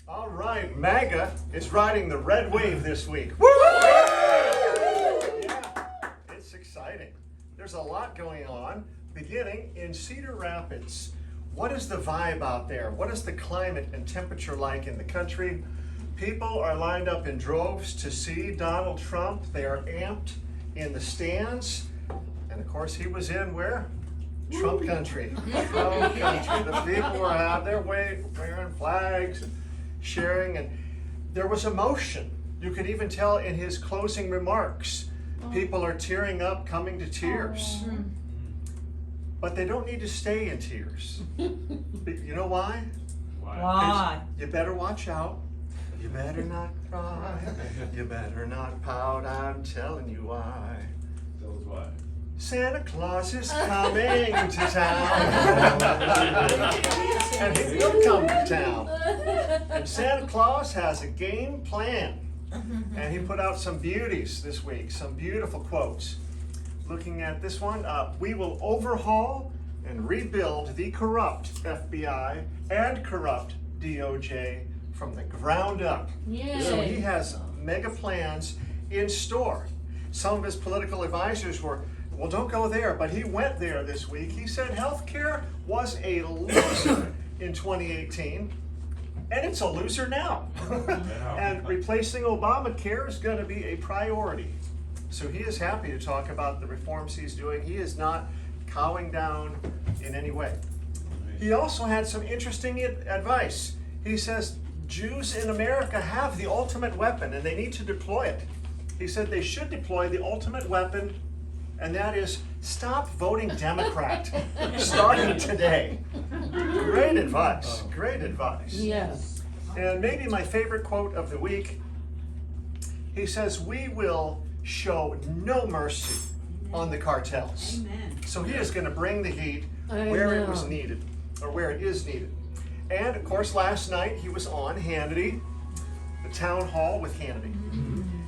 All right, MAGA is riding the red wave this week. Woo! Yeah, it's exciting. There's a lot going on, beginning in Cedar Rapids. What is the vibe out there? What is the climate and temperature like in the country? People are lined up in droves to see Donald Trump. They are amped in the stands. And of course, he was in where? Trump country. Trump country. The people were out there wearing flags and sharing, and there was emotion. You could even tell in his closing remarks. People are tearing up, coming to tears. But they don't need to stay in tears. You know why? Why? You better watch out. You better not cry. You better not pout. I'm telling you why. Tell us why. Santa Claus is coming to town. And he will come to town. And Santa Claus has a game plan. And he put out some beauties this week, some beautiful quotes. Looking at this one, we will overhaul and rebuild the corrupt FBI and corrupt DOJ from the ground up. Yay. So he has mega plans in store. Some of his political advisors were, well, don't go there, but he went there this week. He said healthcare was a loser in 2018, and it's a loser now. And replacing Obamacare is going to be a priority. So he is happy to talk about the reforms he's doing. He is not cowing down in any way. He also had some interesting advice. He says Jews in America have the ultimate weapon and they need to deploy it. He said they should deploy the ultimate weapon, and that is stop voting Democrat starting today. Great advice, great advice. Yes. And maybe my favorite quote of the week, he says, we will show no mercy on the cartels. Amen. So he is going to bring the heat where it was needed, or where it is needed. And of course, last night he was on Hannity, the town hall with Hannity.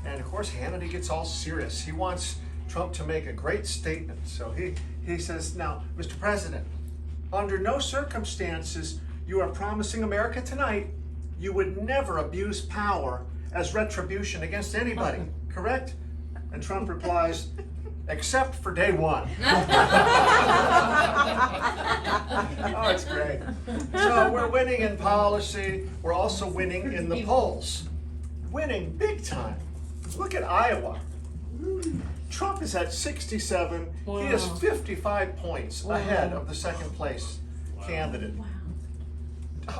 And of course, Hannity gets all serious. He wants Trump to make a great statement. So he says, now, Mr. President, under no circumstances you are promising America tonight you would never abuse power as retribution against anybody, correct? And Trump replies, except for day one. Oh, it's great. So we're winning in policy. We're also winning in the polls. Winning big time. Look at Iowa. Trump is at 67. Wow. He is 55 points ahead of the second place candidate.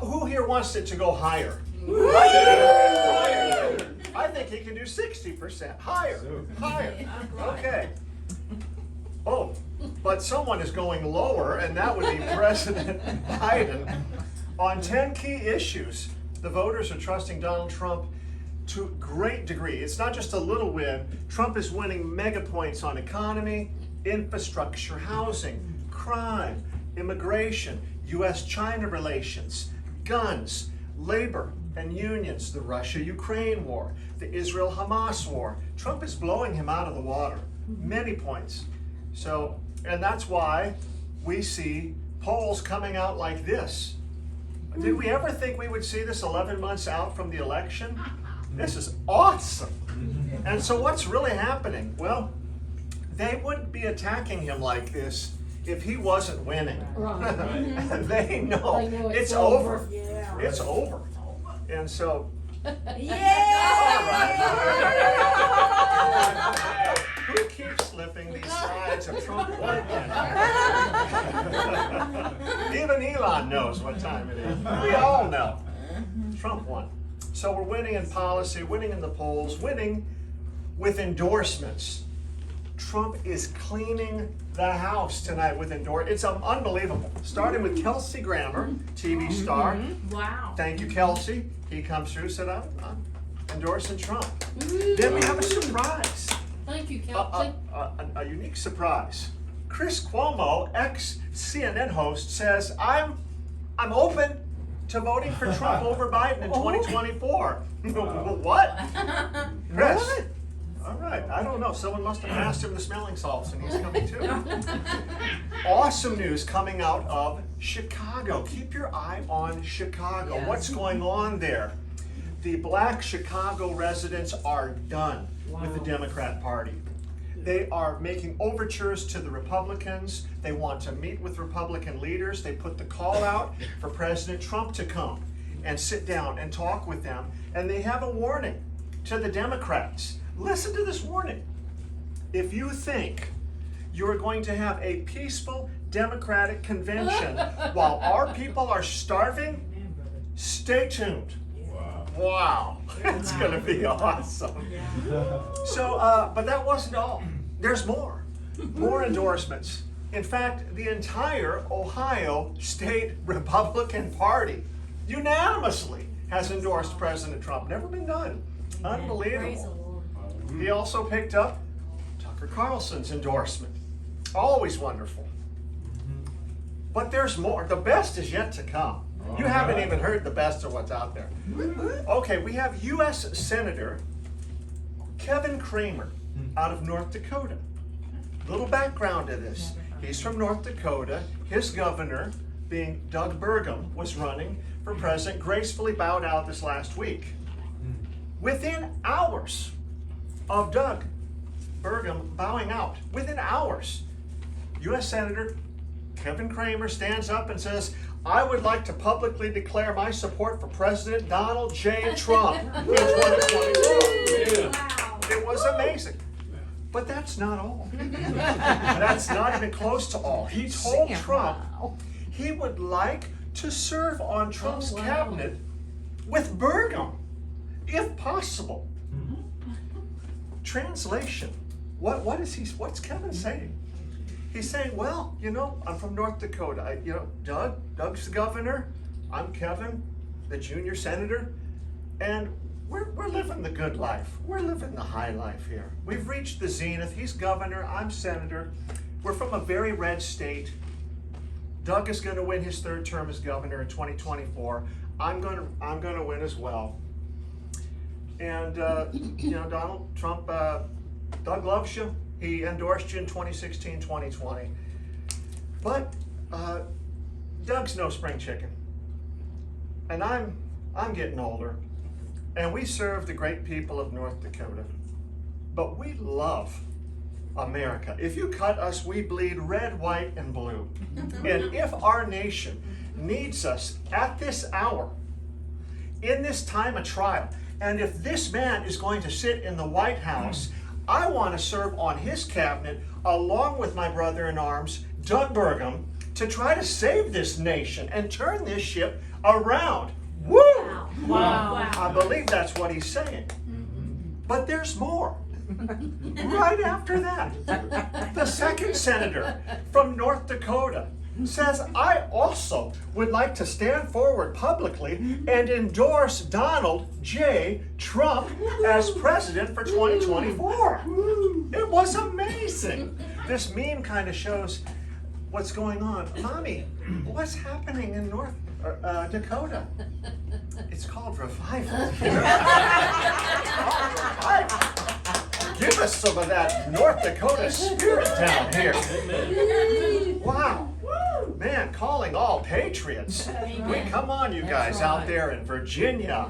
Who here wants it to go higher? I think he can do 60%. Higher. Higher. Okay. Oh, but someone is going lower, and that would be President Biden. On 10 key issues, the voters are trusting Donald Trump to a great degree. It's not just a little win. Trump is winning mega points on economy, infrastructure, housing, crime, immigration, U.S.-China relations, guns, labor and unions, the Russia-Ukraine war, the Israel-Hamas war. Trump is blowing him out of the water. Many points. So, and that's why we see polls coming out like this. Did we ever think we would see this 11 months out from the election? This is awesome. And so what's really happening? Well, they wouldn't be attacking him like this if he wasn't winning. Right. They know I know it's it's over. over. Yeah. It's over. And so, who keeps slipping these slides of Trump won? Even Elon knows what time it is. We all know. Trump won. So we're winning in policy, winning in the polls, winning with endorsements. Trump is cleaning the house tonight with endorsements. It's unbelievable. Starting with Kelsey Grammer, TV star. Wow. Thank you, Kelsey. He comes through, said, I'm endorsing Trump. Then we have a surprise. Thank you, Kelsey. A unique surprise. Chris Cuomo, ex-CNN host, says, I'm open to voting for Trump over Biden in 2024. What? Chris? What? All right, I don't know. Someone must have passed him the smelling salts and he's coming too. Awesome news coming out of Chicago. Keep your eye on Chicago. Yes. What's going on there? the black Chicago residents are done with the Democrat Party. They are making overtures to the Republicans. They want to meet with Republican leaders. They put the call out for President Trump to come and sit down and talk with them. And they have a warning to the Democrats. Listen to this warning. If you think you're going to have a peaceful Democratic convention while our people are starving, stay tuned. Wow, it's going to be awesome. So, but that wasn't all. There's more endorsements. In fact, the entire Ohio State Republican Party unanimously has endorsed President Trump. Never been done. Unbelievable. He also picked up Tucker Carlson's endorsement. Always wonderful. But there's more. The best is yet to come. You haven't even heard the best of what's out there. Okay, we have U.S. Senator Kevin Cramer out of North Dakota. Little background to this. He's from North Dakota. His governor, being Doug Burgum, was running for president, gracefully bowed out this last week. Within hours of Doug Burgum bowing out, within hours, U.S. Senator Kevin Cramer stands up and says, I would like to publicly declare my support for President Donald J. Trump in 2024. Wow. It was amazing. But that's not all. That's not even close to all. He told Trump he would like to serve on Trump's cabinet with Burgum, if possible. Translation. What's Kevin saying? He's saying, well, you know, I'm from North Dakota. Doug's the governor. I'm Kevin, the junior senator. And we're living the good life. We're living the high life here. We've reached the zenith. He's governor. I'm senator. We're from a very red state. Doug is going to win his third term as governor in 2024. I'm going to win as well. And Donald Trump, Doug loves you. He endorsed you in 2016, 2020. But Doug's no spring chicken. And I'm getting older. And we serve the great people of North Dakota. But we love America. If you cut us, we bleed red, white, and blue. And if our nation needs us at this hour, in this time of trial, and if this man is going to sit in the White House, I want to serve on his cabinet along with my brother in arms, Doug Burgum, to try to save this nation and turn this ship around. Woo! Wow. I believe that's what he's saying. But there's more. Right after that, the second senator from North Dakota says, I also would like to stand forward publicly and endorse Donald J. Trump as president for 2024. It was amazing. This meme kind of shows what's going on. Mommy, what's happening in North Dakota? It's called revival. Give us some of that North Dakota spirit down here. Wow. Man, calling all patriots. Come on, you guys out there in Virginia,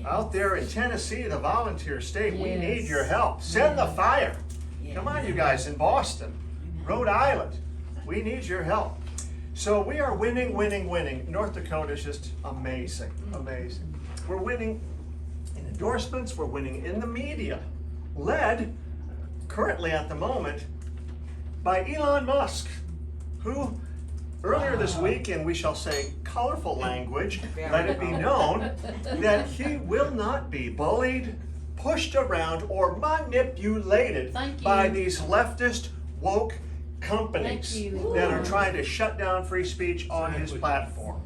out there in Tennessee, the volunteer state, we need your help. Send the fire. Come on, you guys in Boston, Rhode Island, we need your help. So we are winning, winning, winning. North Dakota is just amazing, amazing. We're winning in endorsements, we're winning in the media, led currently at the moment by Elon Musk, who earlier this week, in we shall say colorful language, let it be known that he will not be bullied, pushed around, or manipulated by these leftist woke companies that are trying to shut down free speech on his platform.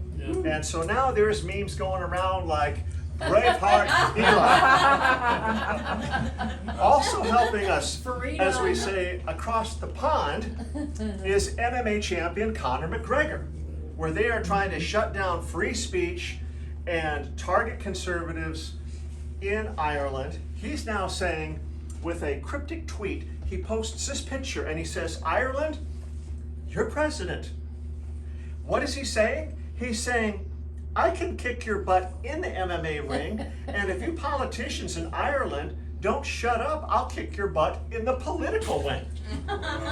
And so now there's memes going around like Braveheart Elon. Also helping us, as we say, across the pond is MMA champion Conor McGregor, where they are trying to shut down free speech and target conservatives in Ireland. He's now saying, with a cryptic tweet, he posts this picture and he says, Ireland, you're president. What is he saying? He's saying, I can kick your butt in the MMA ring, and if you politicians in Ireland don't shut up, I'll kick your butt in the political wing.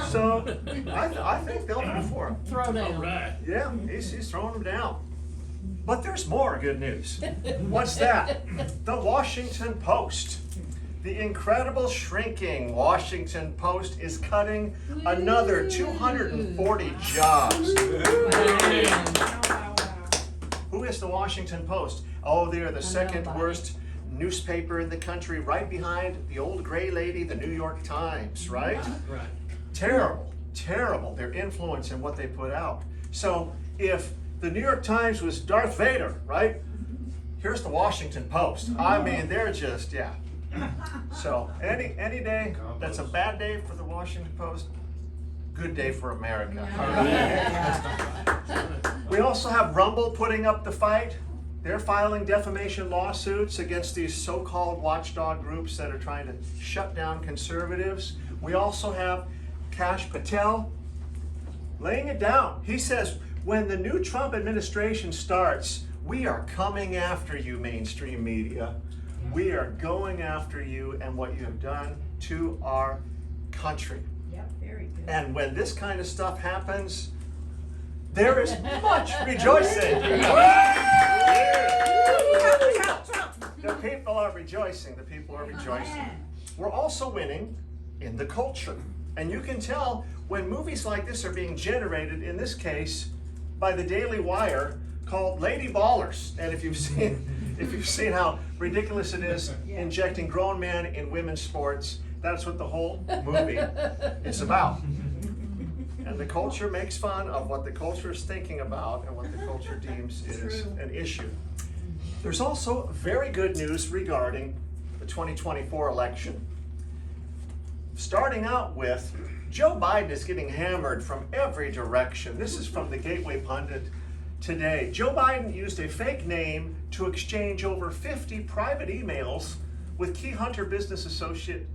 So I think they'll go for him. Throw down. All right. Yeah, he's throwing them down. But there's more good news. What's that? The Washington Post. The incredible shrinking Washington Post is cutting another 240 jobs. Who is the Washington Post? Oh, they are the second worst newspaper in the country, right behind the old gray lady, the New York Times, right? Right. Terrible, terrible, their influence in what they put out. So if the New York Times was Darth Vader, right? Here's the Washington Post. I mean, they're just, yeah. So any day that's a bad day for the Washington Post, good day for America. We also have Rumble putting up the fight. They're filing defamation lawsuits against these so-called watchdog groups that are trying to shut down conservatives. We also have Kash Patel laying it down. He says, when the new Trump administration starts, we are coming after you, mainstream media. We are going after you and what you have done to our country. Yep, very good. And when this kind of stuff happens, there is much rejoicing. The people are rejoicing. The people are rejoicing. We're also winning in the culture. And you can tell when movies like this are being generated, in this case, by the Daily Wire, called Lady Ballers. And if you've seen how ridiculous it is injecting grown men in women's sports, that's what the whole movie is about. And the culture makes fun of what the culture is thinking about and what the culture deems is an issue. There's also very good news regarding the 2024 election. Starting out with, Joe Biden is getting hammered from every direction. This is from the Gateway Pundit today. Joe Biden used a fake name to exchange over 50 private emails with key Hunter business associate,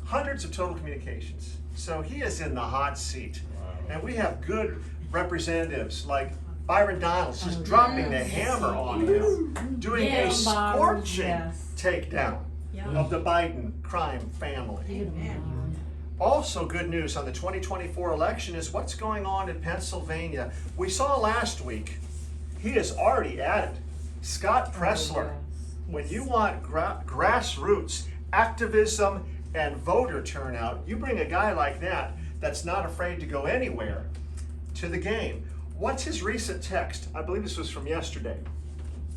hundreds of total communications. So he is in the hot seat. And we have good representatives like Byron Donalds just dropping the hammer on him, doing a scorching takedown of the Biden crime family. Also good news on the 2024 election is what's going on in Pennsylvania. We saw last week, he is already at it. Scott Pressler, when you want grassroots activism and voter turnout, you bring a guy like that that's not afraid to go anywhere to the game. What's his recent text? I believe this was from yesterday.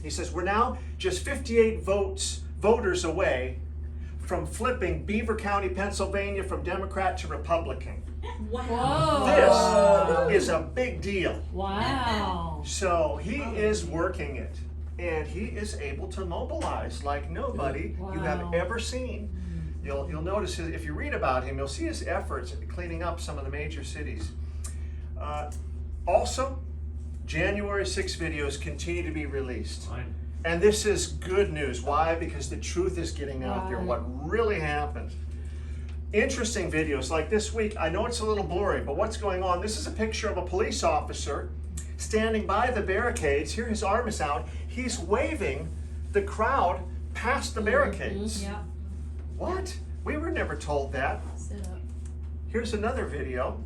He says, we're now just 58 voters away from flipping Beaver County, Pennsylvania from Democrat to Republican. Whoa. This is a big deal. Wow. So he is working it, and he is able to mobilize like nobody you have ever seen. You'll notice if you read about him, you'll see his efforts at cleaning up some of the major cities. Also, January 6 videos continue to be released. Fine. And this is good news. Why? Because the truth is getting out there, what really happened. Interesting videos like this week. I know it's a little blurry, but what's going on? This is a picture of a police officer standing by the barricades. Here his arm is out. He's waving the crowd past the barricades. Yeah. What? We were never told that. Sit up. Here's another video.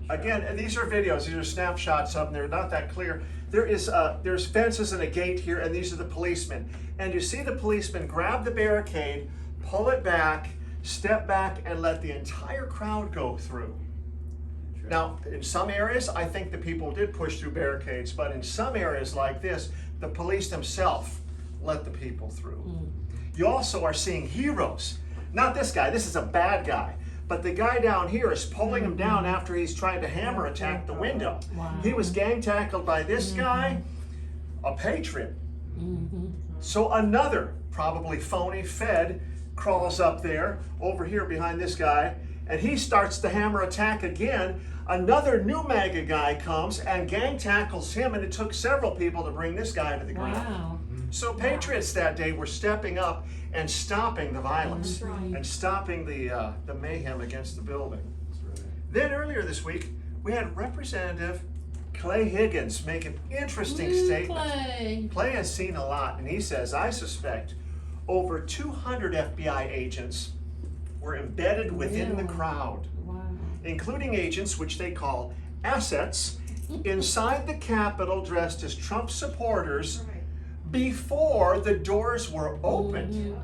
Again, and these are videos. These are snapshots of them. They're not that clear. There's fences and a gate here, and these are the policemen. And you see the policemen grab the barricade, pull it back, step back, and let the entire crowd go through. Now, in some areas, I think the people did push through barricades, but in some areas like this, the police themselves let the people through. You also are seeing heroes. Not this guy, this is a bad guy. But the guy down here is pulling him down after he's trying to hammer attack the window. Wow. He was gang tackled by this guy, a patriot. So another probably phony Fed crawls up there, over here behind this guy, and he starts the hammer attack again. Another new MAGA guy comes and gang tackles him, and it took several people to bring this guy to the ground. Wow. So patriots that day were stepping up and stopping the violence and stopping the mayhem against the building. Then earlier this week, we had Representative Clay Higgins making interesting statements. Clay. Clay has seen a lot, and he says, I suspect over 200 FBI agents were embedded within the crowd, Wow. including agents which they call assets inside the Capitol dressed as Trump supporters before the doors were opened.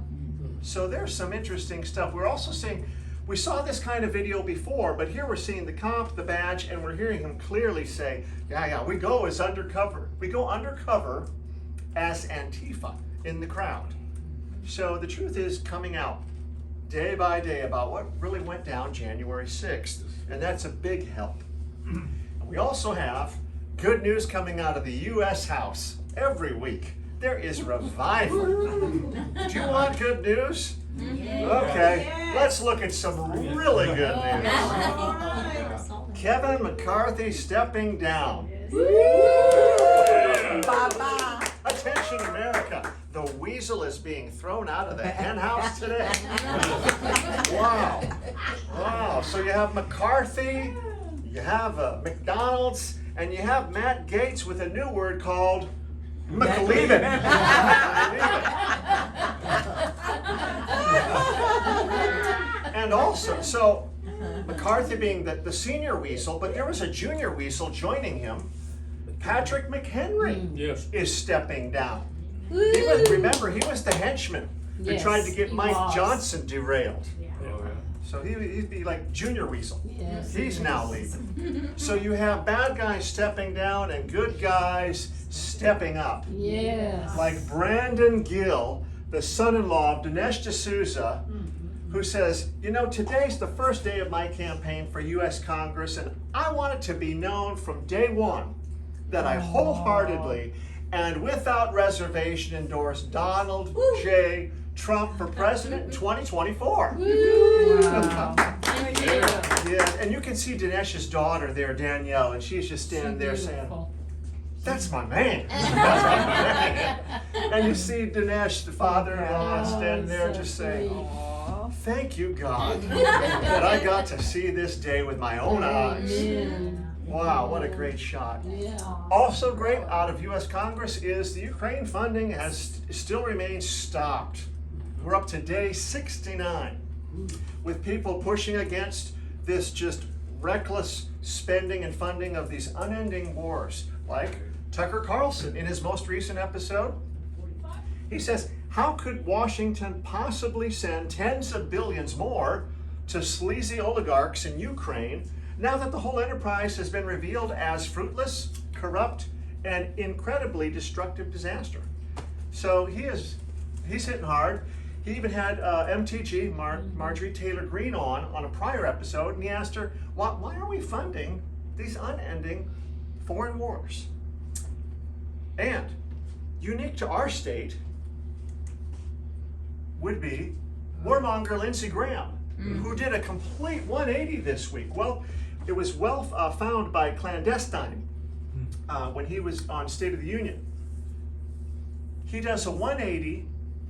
So there's some interesting stuff. We're also seeing, we saw this kind of video before, but here we're seeing the comp, the badge, and we're hearing him clearly say, yeah, we go as undercover. We go undercover as Antifa in the crowd. So the truth is coming out day by day about what really went down January 6th, and that's a big help. We also have good news coming out of the U.S. House every week. There is revival. Do you want good news? Okay, let's look at some really good news. Kevin McCarthy stepping down. Bye-bye. Attention, America. The weasel is being thrown out of the hen house today. Wow. Wow. So you have McCarthy, you have McDonald's, and you have Matt Gaetz with a new word called McLeavin. And also, so McCarthy being the senior weasel, but there was a junior weasel joining him. Patrick McHenry is stepping down. Remember, he was the henchman who Yes, tried to get he Mike was. Johnson derailed. So he'd be like junior weasel. Yes. He's now leaving. So you have bad guys stepping down and good guys stepping up. Yes. Like Brandon Gill, the son-in-law of Dinesh D'Souza, who says, you know, today's the first day of my campaign for U.S. Congress, and I want it to be known from day one that I wholeheartedly and without reservation endorse Donald J. Trump for president in 2024. Wow. Thank you. Yeah, and you can see Dinesh's daughter there, Danielle, and she's just standing there saying, Beautiful. that's my man. That's my man. And you see Dinesh, the father-in-law, standing there just saying, Aw. thank you, God, that I got to see this day with my own eyes. Amen. Wow, what a great shot. Yeah. Also great out of U.S. Congress is the Ukraine funding has still remained stopped. We're up to day 69 with people pushing against this just reckless spending and funding of these unending wars, like Tucker Carlson in his most recent episode. He says, how could Washington possibly send tens of billions more to sleazy oligarchs in Ukraine now that the whole enterprise has been revealed as fruitless, corrupt, and incredibly destructive disaster? So he's hitting hard. He even had MTG, Marjorie Taylor Greene, on a prior episode, and he asked her, why are we funding these unending foreign wars? And unique to our state would be warmonger Lindsey Graham, who did a complete 180 this week. Well, it was found by Clandestine when he was on State of the Union. He does a 180,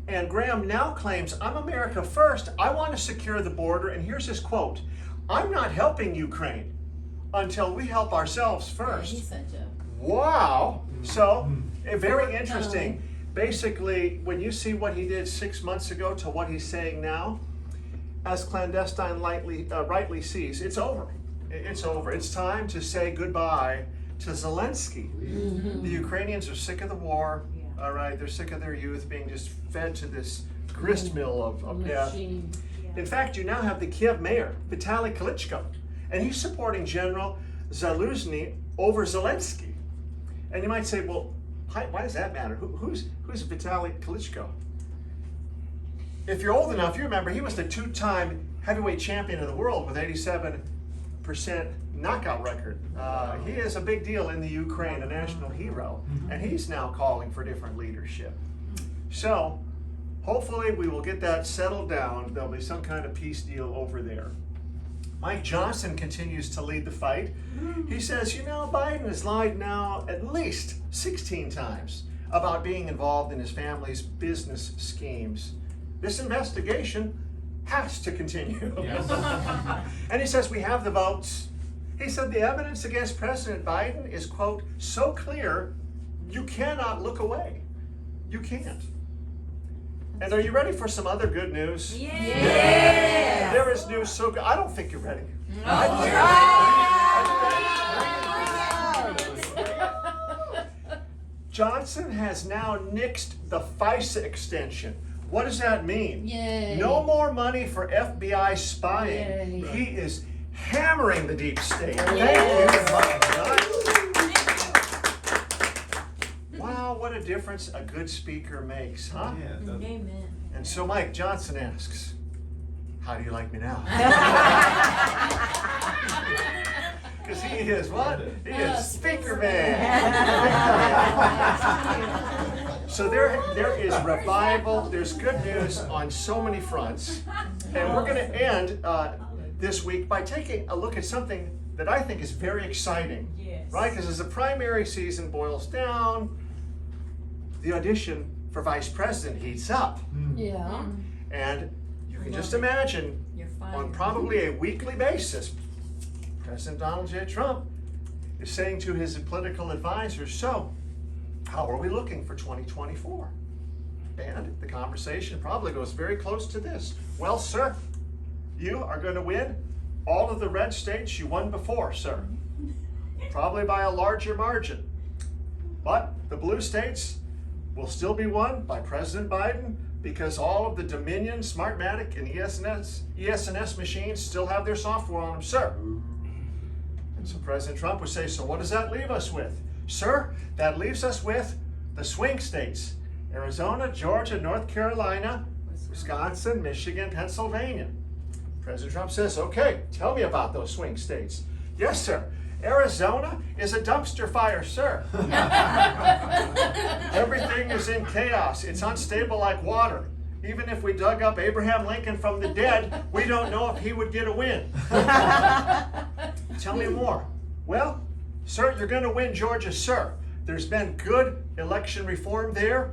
and Graham now claims, I'm America first, I want to secure the border, and here's his quote, I'm not helping Ukraine until we help ourselves first. He's such a Wow. So, very interesting. Basically, when you see what he did 6 months ago to what he's saying now, as Clandestine rightly sees, it's over. It's over. It's time to say goodbye to Zelensky. The Ukrainians are sick of the war. All right, they're sick of their youth being just fed to this grist mill of death. machine. In fact, you now have the Kiev mayor, Vitaly Klitschko, and he's supporting General Zaluzny over Zelensky. And you might say, well, why does that matter? Who's Vitaly Klitschko? If you're old enough, you remember he was the two-time heavyweight champion of the world with 87% knockout record. He is a big deal in the Ukraine, a national hero, and he's now calling for different leadership. So, hopefully we will get that settled down. There'll be some kind of peace deal over there. Mike Johnson continues to lead the fight. He says, you know, Biden has lied now at least 16 times about being involved in his family's business schemes. This investigation has to continue. And he says, we have the votes, He said the evidence against President Biden is, quote, so clear, you cannot look away. You can't. And are you ready for some other good news? Yeah. There is news so good. I don't think you're ready. Johnson has now nixed the FISA extension. What does that mean? Yay. No more money for FBI spying. Yay. He is hammering the deep state. Thank you, my God. Wow, what a difference a good speaker makes, huh? Amen. And so Mike Johnson asks, how do you like me now? Because he is what? He is speaker man. So there is revival, there's good news on so many fronts. And we're going to end this week by taking a look at something that I think is very exciting. Yes. Right? Because as the primary season boils down, the audition for vice president heats up. Yeah. And you can just imagine, You're fine. on probably a weekly basis, President Donald J. Trump is saying to his political advisors, so, how are we looking for 2024? And the conversation probably goes very close to this. Well, sir, you are going to win all of the red states you won before, sir. Probably by a larger margin. But the blue states will still be won by President Biden because all of the Dominion, Smartmatic, and ES&S machines still have their software on them, sir. And so President Trump would say, so what does that leave us with? Sir, that leaves us with the swing states, Arizona, Georgia, North Carolina, Wisconsin, Michigan, Pennsylvania. President Trump says, okay, tell me about those swing states. Yes, sir. Arizona is a dumpster fire, sir. Everything is in chaos. It's unstable like water. Even if we dug up Abraham Lincoln from the dead, we don't know if he would get a win. Tell me more. Well, sir, you're going to win Georgia, sir. There's been good election reform there.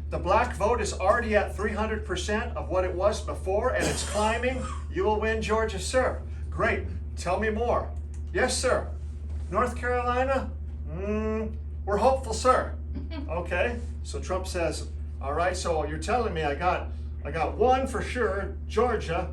The black vote is already at 300% of what it was before, and it's climbing. You will win Georgia, sir. Great. Tell me more. Yes, sir. North Carolina? We're hopeful, sir. Okay. So Trump says, all right, so you're telling me I got one for sure, Georgia.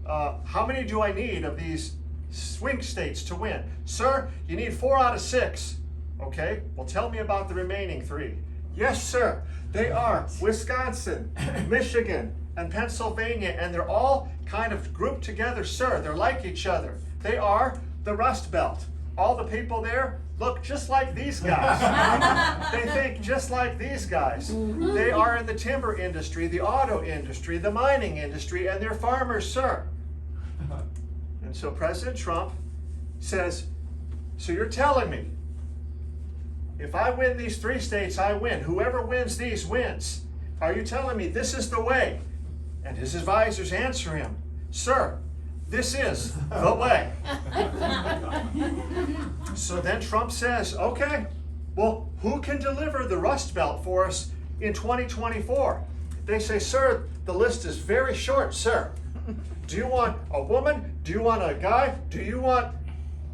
How many do I need of these swing states to win? Sir, you need 4 out of 6. Okay, well tell me about the remaining 3. Yes, sir. They are Wisconsin, Michigan, and Pennsylvania, and they're all kind of grouped together, sir. They're like each other. They are the Rust Belt. All the people there look just like these guys. They think just like these guys. They are in the timber industry, the auto industry, the mining industry, and they're farmers, sir. And so President Trump says, so you're telling me, if I win these 3 states, I win. Whoever wins these wins. Are you telling me this is the way? And his advisors answer him, sir, this is the way. So then Trump says, okay, well, who can deliver the Rust Belt for us in 2024? They say, sir, the list is very short, sir. Do you want a woman? Do you want a guy? Do you want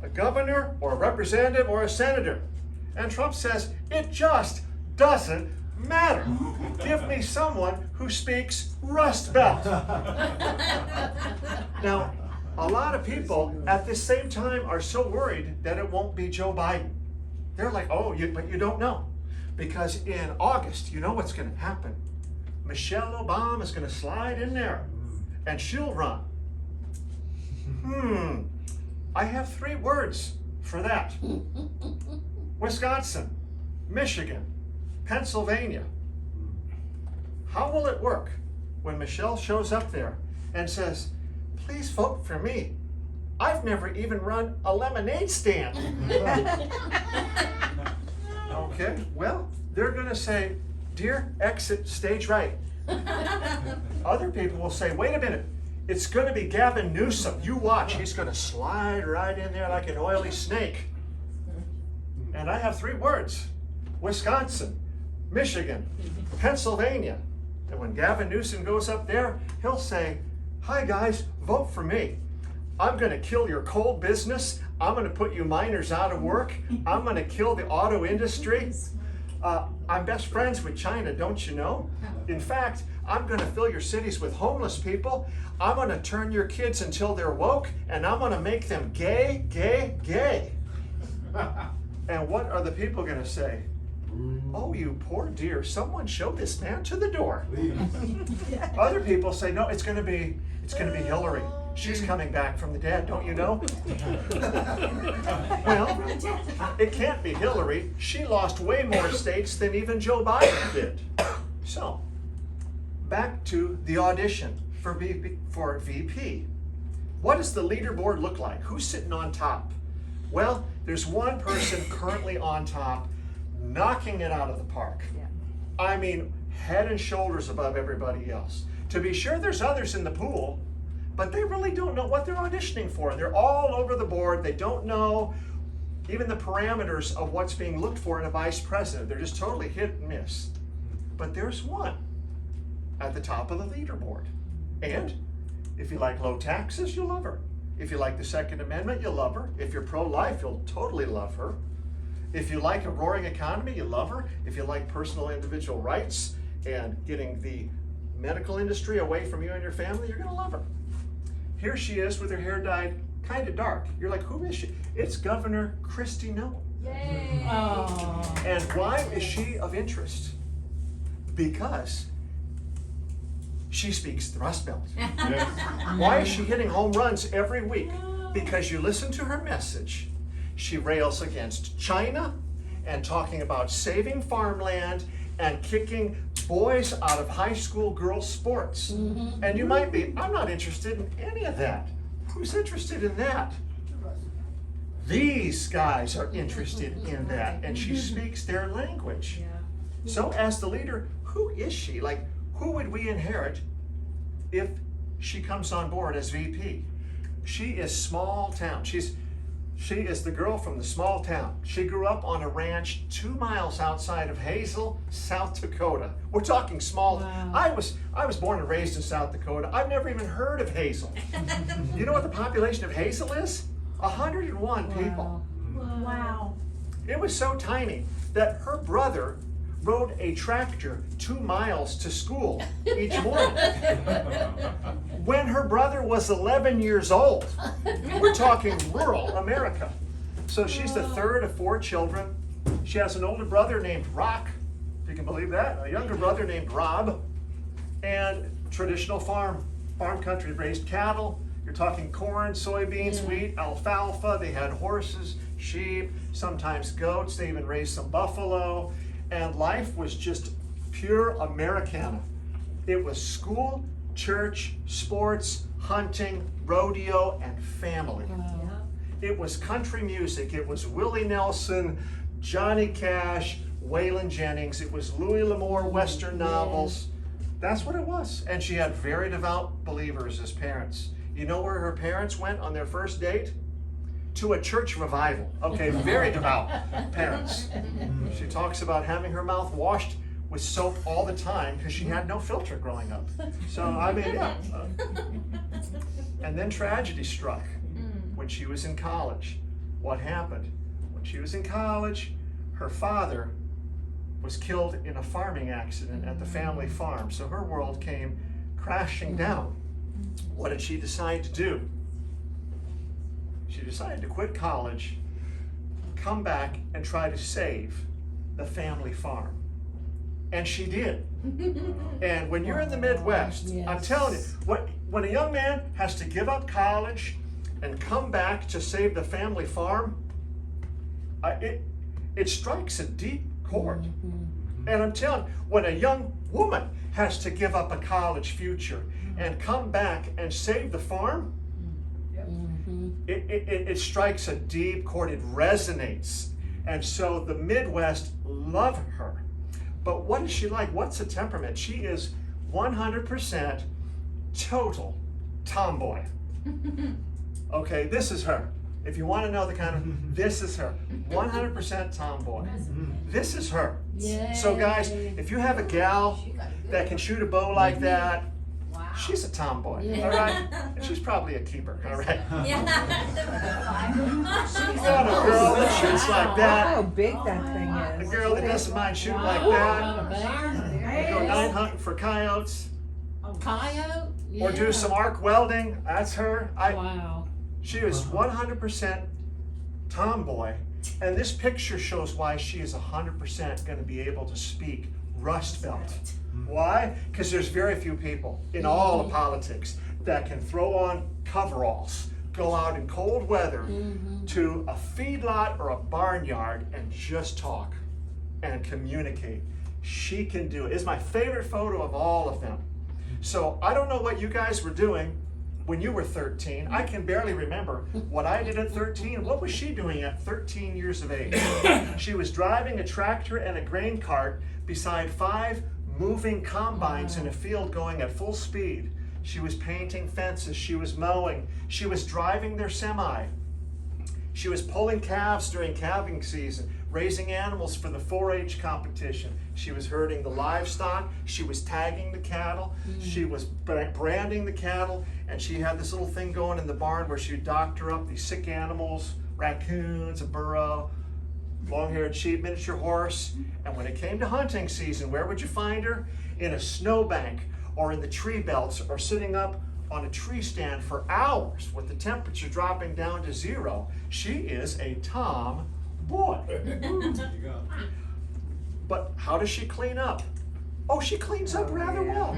a governor or a representative or a senator? And Trump says, it just doesn't matter. Give me someone who speaks Rust Belt. Now, a lot of people at the same time are so worried that it won't be Joe Biden. They're like, oh, but you don't know. Because in August, you know what's going to happen. Michelle Obama is going to slide in there and she'll run. I have 3 words for that. Wisconsin, Michigan, Pennsylvania. How will it work when Michelle shows up there and says, please vote for me? I've never even run a lemonade stand. Okay, well, they're going to say, dear, exit stage right. Other people will say, wait a minute, it's going to be Gavin Newsom. You watch, he's going to slide right in there like an oily snake. And I have 3 words, Wisconsin, Michigan, Pennsylvania. And when Gavin Newsom goes up there, he'll say, hi guys, vote for me. I'm gonna kill your coal business. I'm gonna put you miners out of work. I'm gonna kill the auto industry. I'm best friends with China, don't you know? In fact, I'm gonna fill your cities with homeless people. I'm gonna turn your kids until they're woke, and I'm gonna make them gay, gay, gay. And what are the people gonna say? Oh, you poor dear, someone show this man to the door. Other people say, no, it's gonna be Hillary. She's coming back from the dead, don't you know? Well, it can't be Hillary. She lost way more states than even Joe Biden did. So, back to the audition for VP. What does the leaderboard look like? Who's sitting on top? Well, there's one person currently on top, knocking it out of the park. I mean, head and shoulders above everybody else. To be sure, there's others in the pool, but they really don't know what they're auditioning for. They're all over the board. They don't know even the parameters of what's being looked for in a vice president. They're just totally hit and miss. But there's one at the top of the leaderboard. And if you like low taxes, you'll love her. If you like the Second Amendment, you'll love her. If you're pro-life, you'll totally love her. If you like a roaring economy, you love her. If you like personal individual rights and getting the medical industry away from you and your family, you're gonna love her. Here she is with her hair dyed kind of dark. You're like, who is she? It's Governor Christy Noah. Yay! And why is she of interest? Because she speaks the Rust Belt. Why is she hitting home runs every week? Because you listen to her message. She rails against China and talking about saving farmland and kicking boys out of high school girls' sports. And you might be, I'm not interested in any of that. Who's interested in that? These guys are interested in that, and she speaks their language. So as the leader, who is she? Like, who would we inherit if she comes on board as VP? She is small town. She is the girl from the small town. She grew up on a ranch 2 miles outside of Hazel, South Dakota. We're talking small. Wow. I was born and raised in South Dakota. I've never even heard of Hazel. You know what the population of Hazel is? 101 people. Wow. It was so tiny that her brother rode a tractor 2 miles to school each morning. When her brother was 11 years old. We're talking rural America. So she's the third of 4 children. She has an older brother named Rock, if you can believe that, a younger brother named Rob, and traditional farm country, raised cattle. You're talking corn, soybeans, wheat, alfalfa. They had horses, sheep, sometimes goats. They even raised some buffalo. And life was just pure Americana. It was school, church, sports, hunting, rodeo, and family. It was country music. It was Willie Nelson, Johnny Cash, Waylon Jennings. It was Louis L'Amour Western novels. That's what it was. And she had very devout believers as parents. You know where her parents went on their first date? To a church revival. Okay, very devout parents. She talks about having her mouth washed with soap all the time because she had no filter growing up. So, I mean, yeah. And then tragedy struck when she was in college. What happened? When she was in college, her father was killed in a farming accident at the family farm. So her world came crashing down. What did she decide to do? She decided to quit college, come back, and try to save the family farm. And she did. And when you're in the Midwest, I'm telling you, when a young man has to give up college and come back to save the family farm, it strikes a deep chord. And I'm telling you, when a young woman has to give up a college future and come back and save the farm, it strikes a deep chord, it resonates. And so the Midwest love her. But what is she like? What's the temperament? She is 100% total tomboy. Okay, this is her. If you want to know the kind of, this is her. 100% tomboy. This is her. Yay. So guys, if you have a gal that can shoot a bow like that, She's a tomboy, Yeah. all right? And she's probably a keeper, all right? Yeah. You got a girl that shoots like Look that. how big that thing A is. girl that doesn't mind shooting like Not that. bad. Go night hunting for coyotes. Coyote? Or do Yeah. some arc welding. That's her. Wow. She is 100% tomboy. And this picture shows why she is 100% going to be able to speak Rust Belt. Why? Because there's very few people in all of politics that can throw on coveralls, go out in cold weather to a feedlot or a barnyard and just talk and communicate. She can do it. It's my favorite photo of all of them. So I don't know what you guys were doing when you were 13. I can barely remember what I did at 13. What was she doing at 13 years of age? She was driving a tractor and a grain cart beside 5 moving combines in a field going at full speed. She was painting fences. She was mowing. She was driving their semi. She was pulling calves during calving season, raising animals for the 4-H competition. She was herding the livestock. She was tagging the cattle. She was branding the cattle. And she had this little thing going in the barn where she would doctor up these sick animals, raccoons, a burro, long-haired sheep, miniature horse. And when it came to hunting season, where would you find her? In a snowbank or in the tree belts or sitting up on a tree stand for hours with the temperature dropping down to 0. She is a tomboy. But how does she clean up? Oh, she cleans up rather well.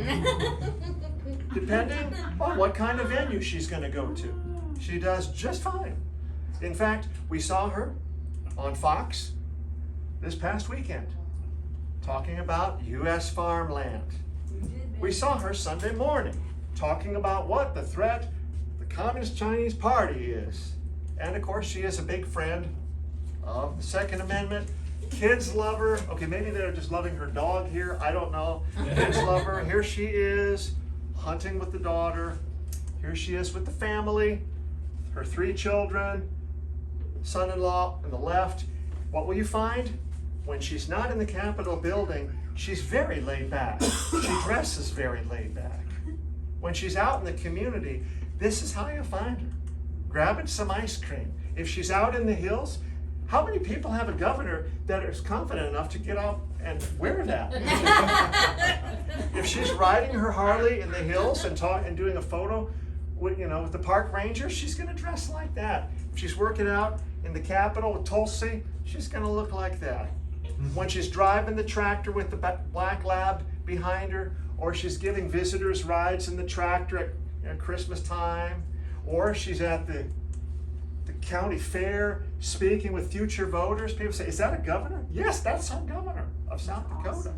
Depending on what kind of venue she's going to go to. She does just fine. In fact, we saw her on Fox this past weekend talking about U.S. farmland. We saw her Sunday morning talking about what the threat the Communist Chinese Party is. And of course, she is a big friend of the Second Amendment. Kids love her. Okay, maybe they're just loving her dog here. I don't know. Kids love her. Here she is hunting with the daughter. Here she is with the family, her 3 children, son-in-law on the left. What will you find? When she's not in the Capitol building, she's very laid back. She dresses very laid back. When she's out in the community, this is how you find her. Grabbing some ice cream. If she's out in the hills, how many people have a governor that is confident enough to get out and wear that? If she's riding her Harley in the hills and doing a photo with, with the park ranger, she's going to dress like that. If she's working out in the Capitol with Tulsi, she's going to look like that. When she's driving the tractor with the black lab behind her, or she's giving visitors rides in the tractor at Christmas time, or she's at the county fair speaking with future voters, people say, is that a governor? Yes, that's our governor of South Dakota.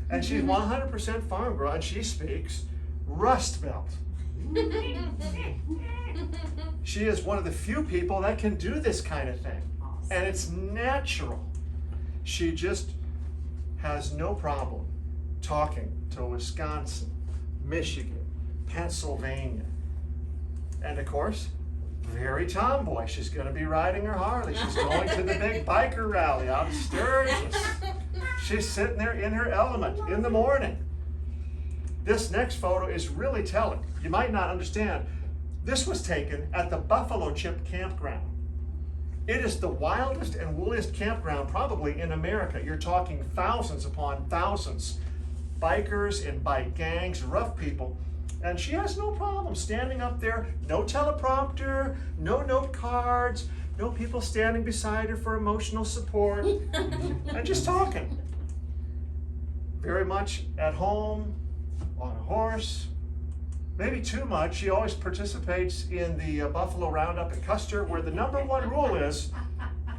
And she's 100% farm girl, and she speaks Rust Belt. She is one of the few people that can do this kind of thing. And it's natural. She just has no problem talking to Wisconsin, Michigan, Pennsylvania. And of course, very tomboy. She's going to be riding her Harley. She's going to the big biker rally out in Sturgis. She's sitting there in her element in the morning. This next photo is really telling. You might not understand. This was taken at the Buffalo Chip Campground. It is the wildest and wooliest campground probably in America. You're talking thousands upon thousands. Bikers and bike gangs, rough people. And she has no problem standing up there, no teleprompter, no note cards, no people standing beside her for emotional support, and just talking. Very much at home, on a horse, maybe too much. She always participates in the Buffalo Roundup at Custer, where the #1 rule is,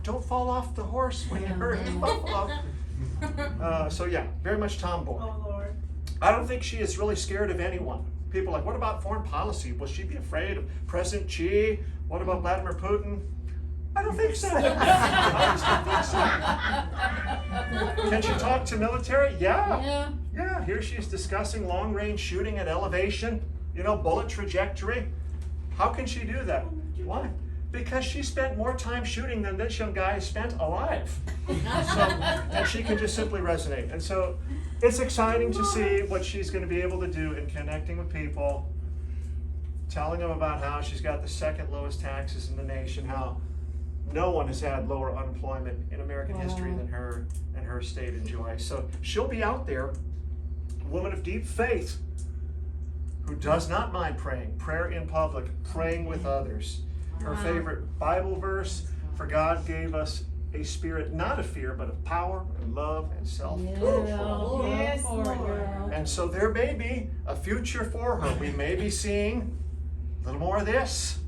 don't fall off the horse when you're herding buffalo. So yeah, very much tomboy. Oh, Lord. I don't think she is really scared of anyone. People are like, what about foreign policy? Will she be afraid of President Xi? What about Vladimir Putin? I don't think so. I just don't think so. Can she talk to military? Yeah. Yeah, here she's discussing long-range shooting at elevation, bullet trajectory. How can she do that? Why? Because she spent more time shooting than this young guy spent alive. And she can just simply resonate. And so it's exciting to see what she's going to be able to do in connecting with people telling them about how she's got the second lowest taxes in the nation, how no one has had lower unemployment in American history than her and her state enjoys. So she'll be out there, a woman of deep faith, who does not mind praying, prayer in public, praying with others. Her favorite Bible verse, for God gave us a spirit not of fear, but of power and love and self-control. Yes, Lord. And so there may be a future for her. We may be seeing a little more of this,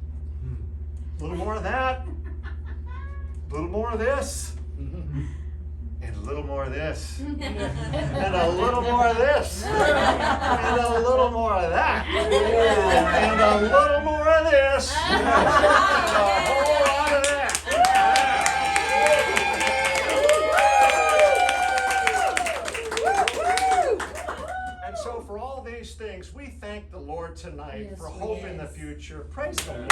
a little more of that, a little more of this, and a little more of this, and a little more of this, and a little more of that, and a little more of this, and a whole lot of that. And so for all these things, we thank the Lord tonight for hope in the future. Praise the Lord.